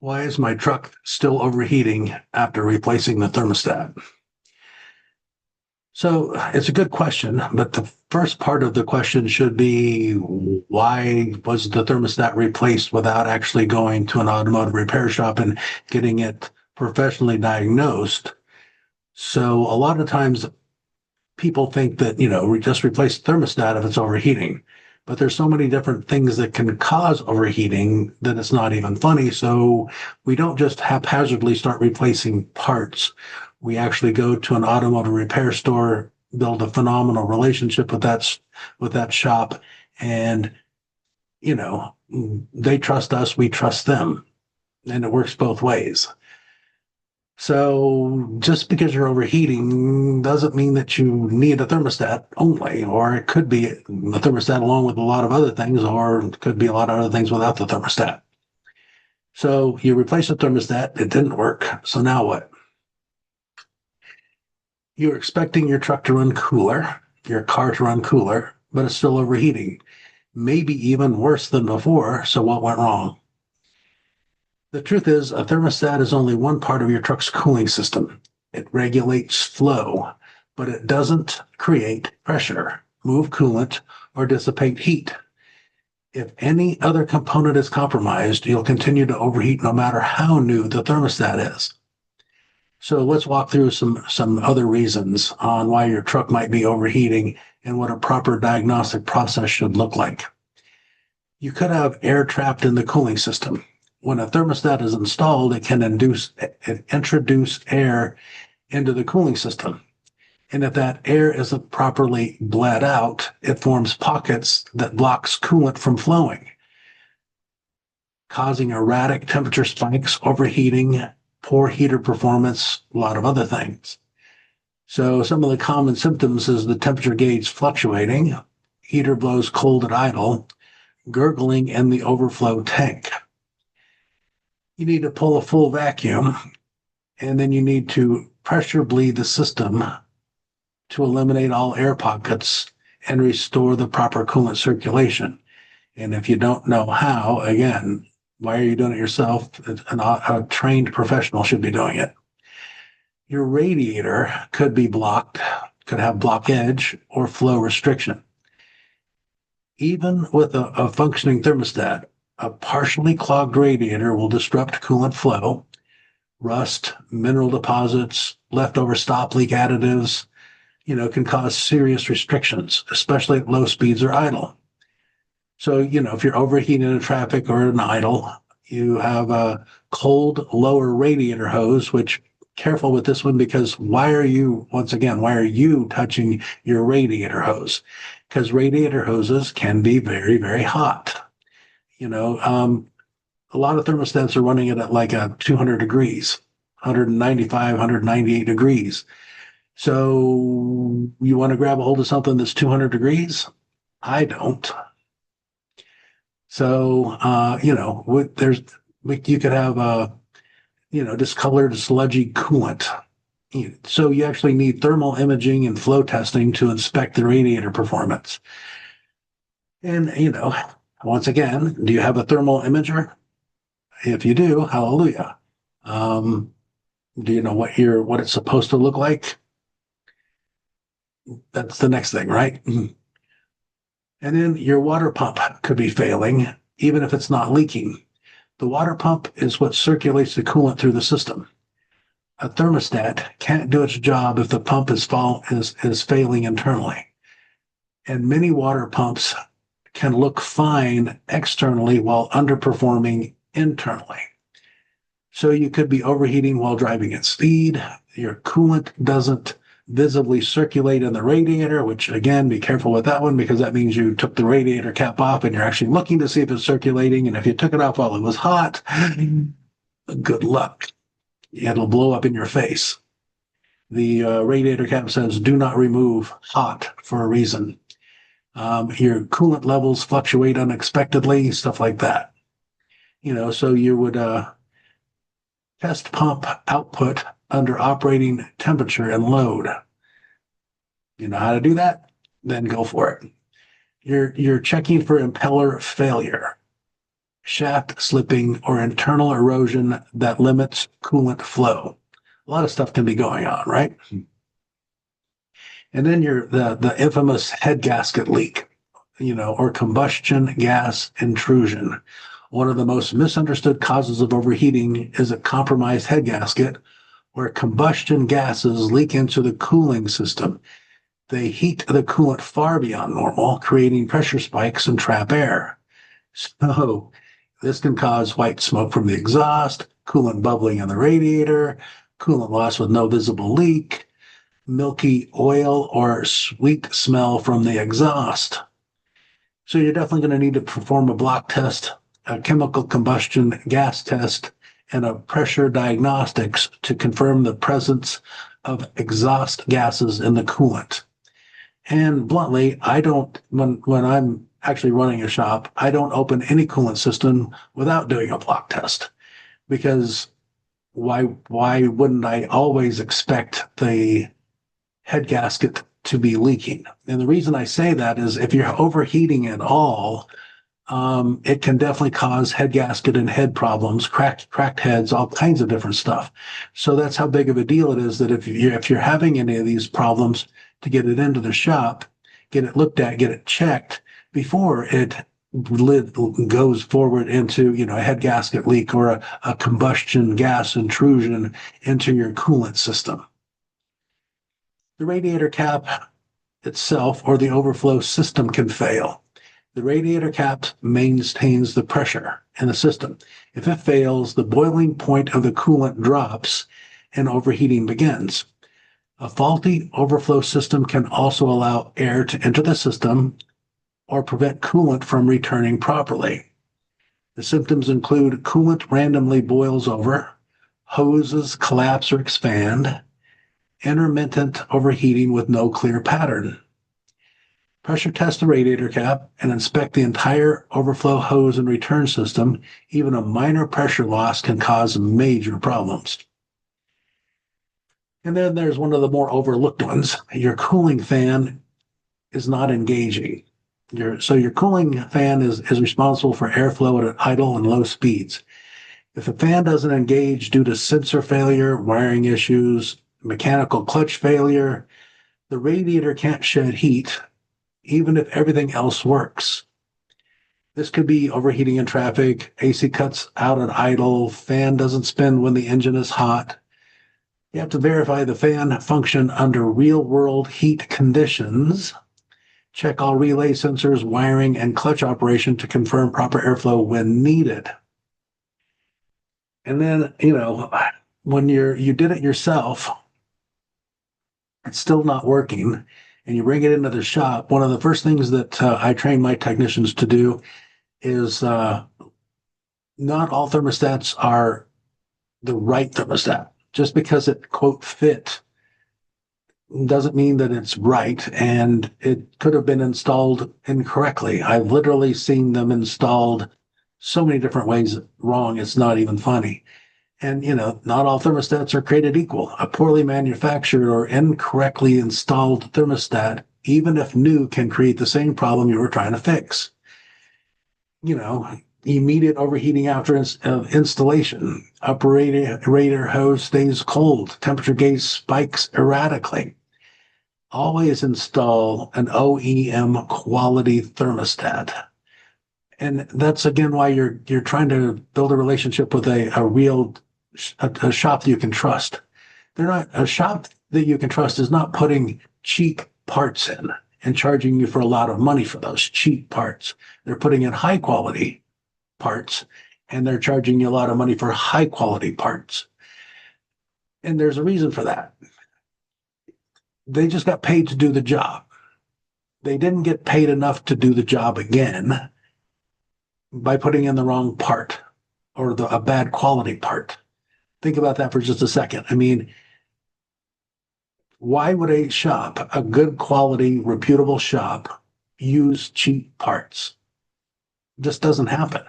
Why is my truck still overheating after replacing the thermostat? So it's a good question, but the first part of the question should be why was the thermostat replaced without actually going to an automotive repair shop and getting it professionally diagnosed? So a lot of times people think that, we just replace the thermostat if it's overheating. But there's so many different things that can cause overheating that it's not even funny. So we don't just haphazardly start replacing parts. We actually go to an automotive repair store, build a phenomenal relationship with that shop, and they trust us, we trust them, and it works both ways. So just because you're overheating doesn't mean that you need a thermostat only, or it could be the thermostat along with a lot of other things, or it could be a lot of other things without the thermostat. So you replace the thermostat, it didn't work. So now what? You're expecting your truck to run cooler, your car to run cooler, but it's still overheating. Maybe even worse than before. So what went wrong? The truth is, a thermostat is only one part of your truck's cooling system. It regulates flow, but it doesn't create pressure, move coolant, or dissipate heat. If any other component is compromised, you'll continue to overheat no matter how new the thermostat is. So let's walk through some other reasons on why your truck might be overheating and what a proper diagnostic process should look like. You could have air trapped in the cooling system. When a thermostat is installed, it can introduce air into the cooling system. And if that air isn't properly bled out, it forms pockets that blocks coolant from flowing, causing erratic temperature spikes, overheating, poor heater performance, a lot of other things. So some of the common symptoms is the temperature gauge fluctuating, heater blows cold at idle, gurgling in the overflow tank. You need to pull a full vacuum, and then you need to pressure bleed the system to eliminate all air pockets and restore the proper coolant circulation. And if you don't know how, again, why are you doing it yourself? A trained professional should be doing it. Your radiator could be blocked, could have blockage or flow restriction. Even with a functioning thermostat, a partially clogged radiator will disrupt coolant flow, rust, mineral deposits, leftover stop leak additives, can cause serious restrictions, especially at low speeds or idle. So, if you're overheating in traffic or in idle, you have a cold lower radiator hose, which careful with this one because why are you touching your radiator hose? Because radiator hoses can be very, very hot. A lot of thermostats are running it at like a 200 degrees, 195, 198 degrees. So you want to grab a hold of something that's 200 degrees? I don't. So, you could have discolored sludgy coolant. So you actually need thermal imaging and flow testing to inspect the radiator performance. And, once again, do you have a thermal imager? If you do, hallelujah. Do you know what it's supposed to look like? That's the next thing, right? And then your water pump could be failing, even if it's not leaking. The water pump is what circulates the coolant through the system. A thermostat can't do its job if the pump is failing internally. And many water pumps can look fine externally while underperforming internally. So you could be overheating while driving at speed. Your coolant doesn't visibly circulate in the radiator, which again, be careful with that one because that means you took the radiator cap off and you're actually looking to see if it's circulating. And if you took it off while it was hot, good luck. It'll blow up in your face. The radiator cap says, do not remove hot for a reason. Your coolant levels fluctuate unexpectedly, stuff like that. So you would test pump output under operating temperature and load. You know how to do that? Then go for it. You're checking for impeller failure. shaft slipping, or internal erosion that limits coolant flow. A lot of stuff can be going on, right? And then the infamous head gasket leak, or combustion gas intrusion. One of the most misunderstood causes of overheating is a compromised head gasket where combustion gases leak into the cooling system. They heat the coolant far beyond normal, creating pressure spikes and trap air. So this can cause white smoke from the exhaust, coolant bubbling in the radiator, coolant loss with no visible leak, milky oil or sweet smell from the exhaust. So you're definitely going to need to perform a block test, a chemical combustion gas test, and a pressure diagnostics to confirm the presence of exhaust gases in the coolant. And bluntly, I don't, when I'm actually running a shop, I don't open any coolant system without doing a block test, because why wouldn't I always expect the head gasket to be leaking? And the reason I say that is if you're overheating at all, it can definitely cause head gasket and head problems, cracked heads, all kinds of different stuff. So that's how big of a deal it is that if you're having any of these problems, to get it into the shop, get it looked at, get it checked before it goes forward into a head gasket leak or a combustion gas intrusion into your coolant system. The radiator cap itself or the overflow system can fail. The radiator cap maintains the pressure in the system. If it fails, the boiling point of the coolant drops and overheating begins. A faulty overflow system can also allow air to enter the system or prevent coolant from returning properly. The symptoms include coolant randomly boils over, hoses collapse or expand, intermittent overheating with no clear pattern. Pressure test the radiator cap and inspect the entire overflow hose and return system. Even a minor pressure loss can cause major problems. And then there's one of the more overlooked ones. Your cooling fan is not engaging. Your cooling fan is responsible for airflow at idle and low speeds. If a fan doesn't engage due to sensor failure, wiring issues, mechanical clutch failure, the radiator can't shed heat, even if everything else works. This could be overheating in traffic, AC cuts out at idle, fan doesn't spin when the engine is hot. You have to verify the fan function under real-world heat conditions. Check all relay sensors, wiring, and clutch operation to confirm proper airflow when needed. And then, when you did it yourself, it's still not working, and you bring it into the shop, one of the first things that I train my technicians to do is not all thermostats are the right thermostat. Just because it, quote, fit doesn't mean that it's right, and it could have been installed incorrectly. I've literally seen them installed so many different ways wrong, it's not even funny. And, not all thermostats are created equal. A poorly manufactured or incorrectly installed thermostat, even if new, can create the same problem you were trying to fix. Immediate overheating after installation. Upper radiator hose stays cold. Temperature gauge spikes erratically. Always install an OEM quality thermostat. And that's again why you're trying to build a relationship with a real shop that you can trust. A shop that you can trust is not putting cheap parts in and charging you for a lot of money for those cheap parts. They're putting in high quality parts, and they're charging you a lot of money for high quality parts. And there's a reason for that. They just got paid to do the job. They didn't get paid enough to do the job again by putting in the wrong part or a bad quality part. Think about that for just a second. I mean, why would a shop, a good quality, reputable shop, use cheap parts? It just doesn't happen.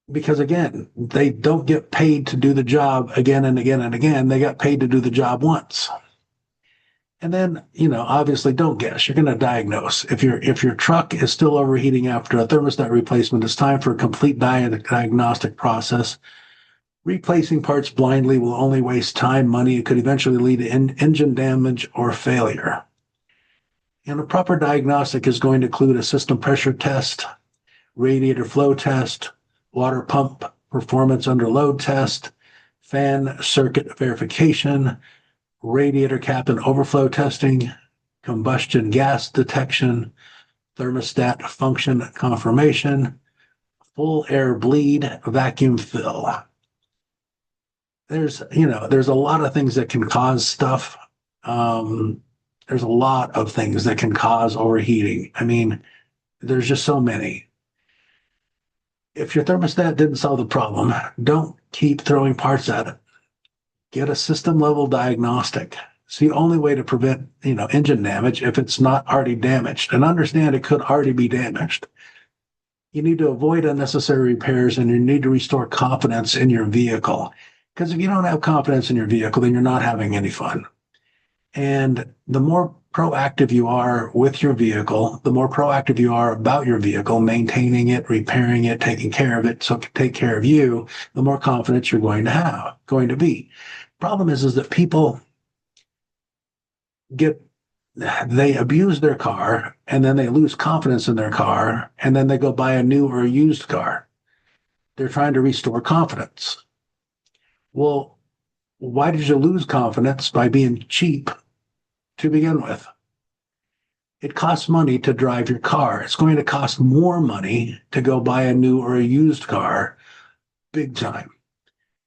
Because again, they don't get paid to do the job again and again and again. They got paid to do the job once. And then, obviously don't guess. You're going to diagnose. If your truck is still overheating after a thermostat replacement, it's time for a complete diagnostic process. Replacing parts blindly will only waste time, money. It could eventually lead to engine damage or failure. And a proper diagnostic is going to include a system pressure test, radiator flow test, water pump performance under load test, fan circuit verification, radiator cap and overflow testing, combustion gas detection, thermostat function confirmation, full air bleed, vacuum fill. There's a lot of things that can cause stuff. There's a lot of things that can cause overheating. I mean, there's just so many. If your thermostat didn't solve the problem, don't keep throwing parts at it. Get a system level diagnostic. It's the only way to prevent, engine damage if it's not already damaged. And understand it could already be damaged. You need to avoid unnecessary repairs and you need to restore confidence in your vehicle. Because if you don't have confidence in your vehicle, then you're not having any fun. And the more proactive you are with your vehicle, the more proactive you are about your vehicle, maintaining it, repairing it, taking care of it, so it can take care of you, the more confidence you're going to be. Problem is that people they abuse their car and then they lose confidence in their car and then they go buy a new or a used car. They're trying to restore confidence. Well, why did you lose confidence by being cheap to begin with? It costs money to drive your car. It's going to cost more money to go buy a new or a used car, big time.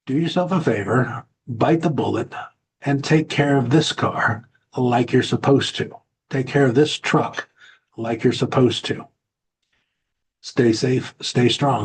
Do yourself a favor, bite the bullet, and take care of this car like you're supposed to. Take care of this truck like you're supposed to. Stay safe, stay strong.